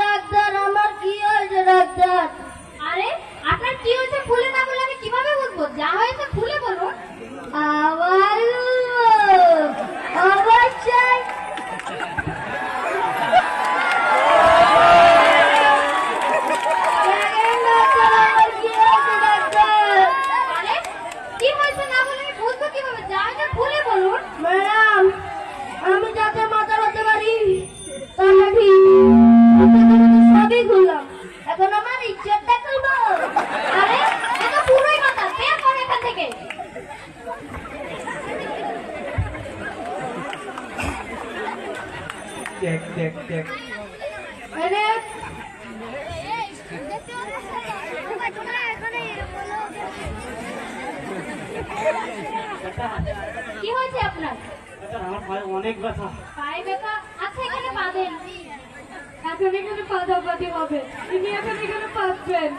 Doctor আমার কি হয়েছে ডাক্তার? আরে আপনার কি হয়েছে খুলে না বলে আমি কিভাবে বুঝবো? যা হয়েছে খুলে বলুন। আবার অবশ্যই কি হয়েছে আপনার? আমার পায়ে অনেক ব্যথা। পায়ে ব্যথা? আচ্ছা এখানে পাবেন। এখন এখানে পাদাপাতি হবে। তিনি এখন এখানে পাবেন।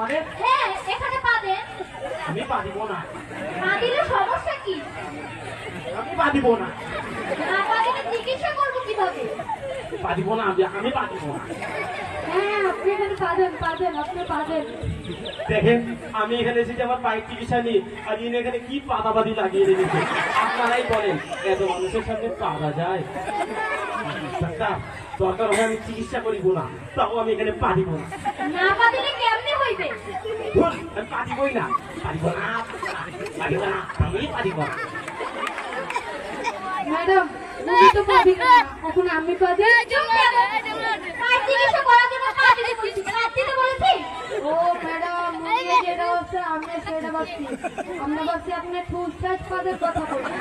মানে হ্যাঁ এখানে পাবেন। আমি পা দিব না। পা দিলে সমস্যা কি? আমি পা দিব না। না পা দিলে চিকিৎসা করবো কিভাবে? পা দিব না, আমি পা দিব না। হ্যাঁ আপনি এখানে পাবেন, আপনি পাবেন। দেখেন আমি এখানে এসেছি আমার পায়ের চিকিৎসা নিয়ে, আর ইনি এখানে কি পাতাবাদি লাগিয়ে রেখেছে। আপনারাই বলেন এত মানুষের সামনে পাওয়া যায়? ডাক্তার দরকার হয় আমি চিকিৎসা করিব না, তাও আমি এখানে পা দিব না। না পা দিলে কেমনে হইবে? আমি পা দিবই না, পারিব না, পারিব না, আমি পারিব না। ম্যাডাম উনি তো পাবেন না, এখন আমি পাবো। পায়ের চিকিৎসা করার জন্য পা দিতে বলেছি, পা দিতে বলেছি। ও ম্যাডাম উনি যেটা হচ্ছে আমরা সেটা ভাবছি, আমরা ভাবছি আপনার ঠুস ঠাস পাদের কথা বলছি।